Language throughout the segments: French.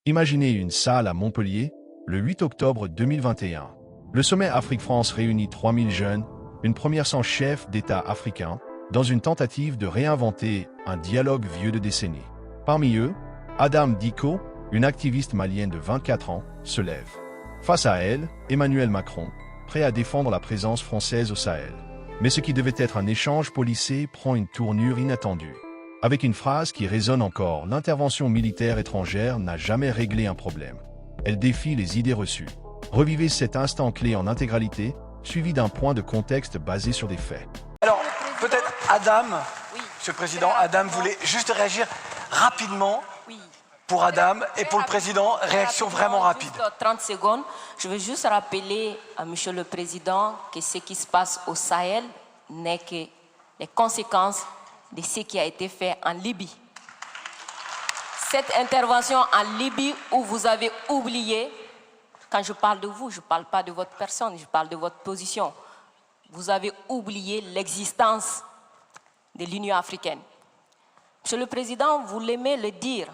Imaginez une salle à Montpellier, le 8 octobre 2021. Le sommet Afrique-France réunit 3000 jeunes, une première sans chef d'État africain, dans une tentative de réinventer un dialogue vieux de décennies. Parmi eux, Adam Dicko, une activiste malienne de 24 ans, se lève. Face à elle, Emmanuel Macron, prêt à défendre la présence française au Sahel. Mais ce qui devait être un échange policé prend une tournure inattendue. Avec une phrase qui résonne encore, l'intervention militaire étrangère n'a jamais réglé un problème. Elle défie les idées reçues. Revivez cet instant clé en intégralité, suivi d'un point de contexte basé sur des faits. Alors, peut-être Adam, Monsieur le Président, Adam voulait juste réagir rapidement. Pour Adam et pour le Président, réaction vraiment rapide. 30 secondes. Je veux juste rappeler à Monsieur le Président que ce qui se passe au Sahel n'est que les conséquences de ce qui a été fait en Libye. Cette intervention en Libye où vous avez oublié, quand je parle de vous, je ne parle pas de votre personne, je parle de votre position. Vous avez oublié l'existence de l'Union africaine. Monsieur le Président, vous l'aimez le dire.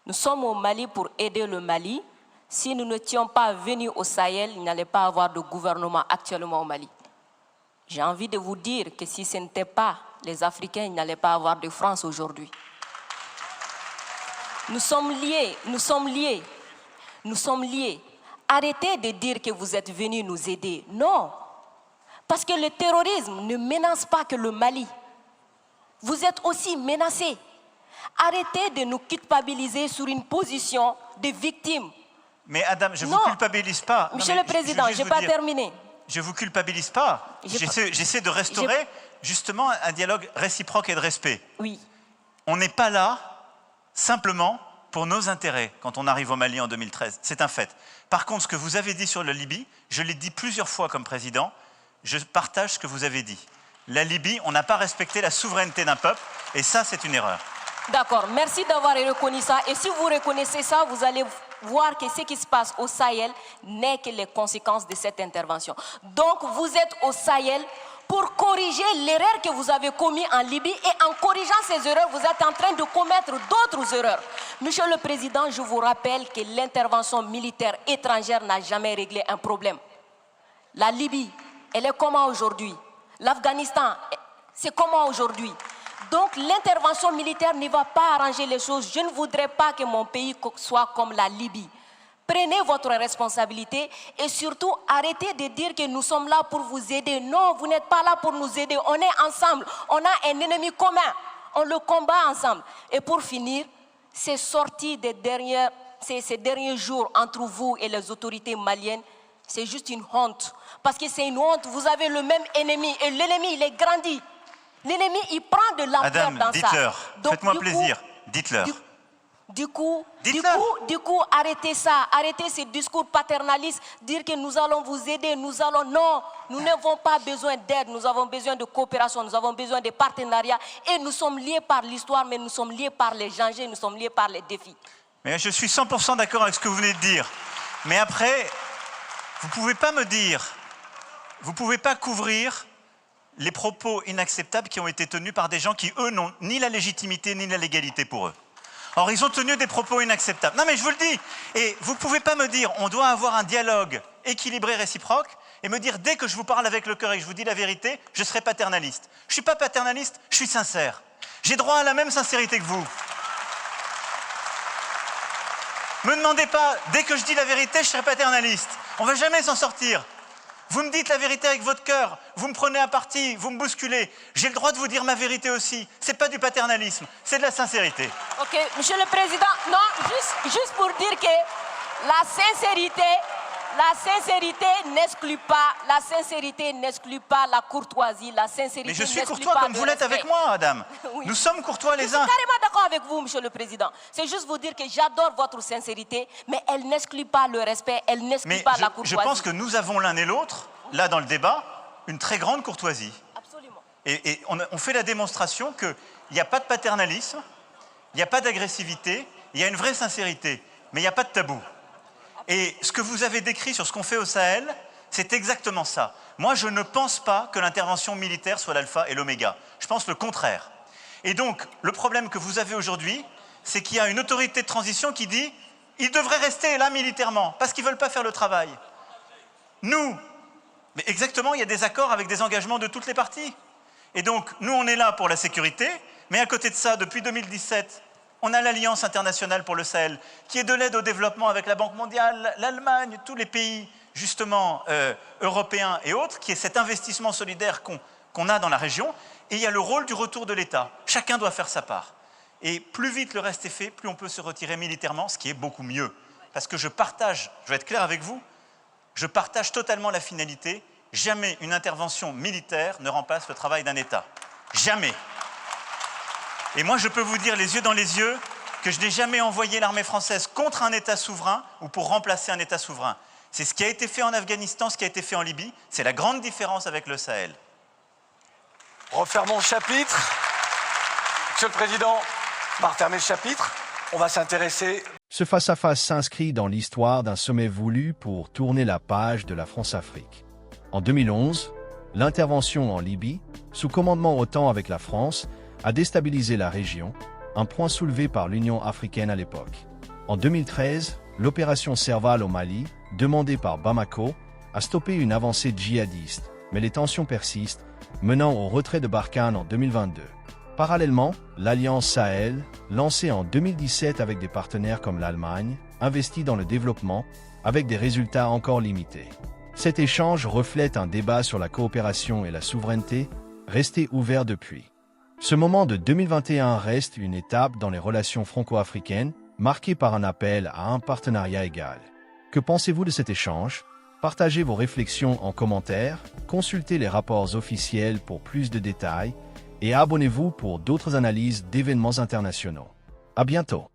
Nous sommes au Mali pour aider le Mali. Si nous n'étions pas venus au Sahel, il n'allait pas avoir de gouvernement actuellement au Mali. J'ai envie de vous dire que si ce n'était pas les Africains, il n'allait pas avoir de France aujourd'hui. Nous sommes liés, nous sommes liés, nous sommes liés. Arrêtez de dire que vous êtes venus nous aider. Non, parce que le terrorisme ne menace pas que le Mali. Vous êtes aussi menacés. Arrêtez de nous culpabiliser sur une position de victime. Mais Adam, je ne vous culpabilise pas. Monsieur le Président, je n'ai pas terminé. Je ne vous culpabilise pas. J'essaie de restaurer justement un dialogue réciproque et de respect. Oui. On n'est pas là simplement pour nos intérêts quand on arrive au Mali en 2013. C'est un fait. Par contre, ce que vous avez dit sur la Libye, je l'ai dit plusieurs fois comme président, je partage ce que vous avez dit. La Libye, on n'a pas respecté la souveraineté d'un peuple et ça, c'est une erreur. D'accord, merci d'avoir reconnu ça. Et si vous reconnaissez ça, vous allez voir que ce qui se passe au Sahel n'est que les conséquences de cette intervention. Donc, vous êtes au Sahel pour corriger l'erreur que vous avez commise en Libye et en corrigeant ces erreurs, vous êtes en train de commettre d'autres erreurs. Monsieur le Président, je vous rappelle que l'intervention militaire étrangère n'a jamais réglé un problème. La Libye, elle est comment aujourd'hui? L'Afghanistan, c'est comment aujourd'hui? Donc l'intervention militaire ne va pas arranger les choses. Je ne voudrais pas que mon pays soit comme la Libye. Prenez votre responsabilité et surtout arrêtez de dire que nous sommes là pour vous aider. Non, vous n'êtes pas là pour nous aider. On est ensemble. On a un ennemi commun. On le combat ensemble. Et pour finir, ces sorties ces derniers jours entre vous et les autorités maliennes, c'est juste une honte. Parce que c'est une honte. Vous avez le même ennemi et l'ennemi, il est grandi. L'ennemi, il prend de l'ampleur dans ça. Dites-leur, faites-moi plaisir, dites-leur. Du coup, arrêtez ça, arrêtez ces discours paternalistes, dire que nous allons vous aider, non, nous n'avons pas besoin d'aide, nous avons besoin de coopération, nous avons besoin de partenariat et nous sommes liés par l'histoire, mais nous sommes liés par les dangers, nous sommes liés par les défis. Mais je suis 100% d'accord avec ce que vous venez de dire. Mais après, vous ne pouvez pas me dire, vous ne pouvez pas couvrir les propos inacceptables qui ont été tenus par des gens qui, eux, n'ont ni la légitimité ni la légalité pour eux. Or, ils ont tenu des propos inacceptables. Non, mais je vous le dis. Et vous ne pouvez pas me dire, on doit avoir un dialogue équilibré, réciproque, et me dire, dès que je vous parle avec le cœur et que je vous dis la vérité, je serai paternaliste. Je ne suis pas paternaliste, je suis sincère. J'ai droit à la même sincérité que vous. Me demandez pas, dès que je dis la vérité, je serai paternaliste. On ne va jamais s'en sortir. Vous me dites la vérité avec votre cœur, vous me prenez à partie, vous me bousculez. J'ai le droit de vous dire ma vérité aussi. Ce n'est pas du paternalisme, c'est de la sincérité. Ok, Monsieur le Président, non, juste pour dire que la sincérité n'exclut pas la courtoisie, la sincérité. Mais je suis courtois comme vous l'êtes avec moi, Adam. Oui. Nous sommes courtois les uns. Je suis carrément d'accord avec vous, Monsieur le Président. C'est juste vous dire que j'adore votre sincérité, mais elle n'exclut pas le respect, elle n'exclut pas la courtoisie. Je pense que nous avons l'un et l'autre, là dans le débat, une très grande courtoisie. Absolument. Et on fait la démonstration qu'il n'y a pas de paternalisme, il n'y a pas d'agressivité, il y a une vraie sincérité, mais il n'y a pas de tabou. Et ce que vous avez décrit sur ce qu'on fait au Sahel, c'est exactement ça. Moi, je ne pense pas que l'intervention militaire soit l'alpha et l'oméga. Je pense le contraire. Et donc, le problème que vous avez aujourd'hui, c'est qu'il y a une autorité de transition qui dit Ils devraient rester là militairement, parce qu'ils ne veulent pas faire le travail. Nous, mais exactement, il y a des accords avec des engagements de toutes les parties. Et donc, nous, on est là pour la sécurité, mais à côté de ça, depuis 2017, on a l'Alliance internationale pour le Sahel, qui est de l'aide au développement avec la Banque mondiale, l'Allemagne, tous les pays, justement, européens et autres, qui est cet investissement solidaire qu'on a dans la région. Et il y a le rôle du retour de l'État. Chacun doit faire sa part. Et plus vite le reste est fait, plus on peut se retirer militairement, ce qui est beaucoup mieux. Parce que je vais être clair avec vous, je partage totalement la finalité. Jamais une intervention militaire ne remplace le travail d'un État. Jamais. Et moi, je peux vous dire les yeux dans les yeux que je n'ai jamais envoyé l'armée française contre un État souverain ou pour remplacer un État souverain. C'est ce qui a été fait en Afghanistan, ce qui a été fait en Libye. C'est la grande différence avec le Sahel. Refermons le chapitre. Monsieur le Président, on va refermer le chapitre. On va s'intéresser... Ce face-à-face s'inscrit dans l'histoire d'un sommet voulu pour tourner la page de la France-Afrique. En 2011, l'intervention en Libye, sous commandement OTAN avec la France, a déstabilisé la région, un point soulevé par l'Union africaine à l'époque. En 2013, l'opération Serval au Mali, demandée par Bamako, a stoppé une avancée djihadiste, mais les tensions persistent, menant au retrait de Barkhane en 2022. Parallèlement, l'Alliance Sahel, lancée en 2017 avec des partenaires comme l'Allemagne, investit dans le développement, avec des résultats encore limités. Cet échange reflète un débat sur la coopération et la souveraineté, resté ouvert depuis. Ce moment de 2021 reste une étape dans les relations franco-africaines, marquée par un appel à un partenariat égal. Que pensez-vous de cet échange? Partagez vos réflexions en commentaire, consultez les rapports officiels pour plus de détails, et abonnez-vous pour d'autres analyses d'événements internationaux. À bientôt!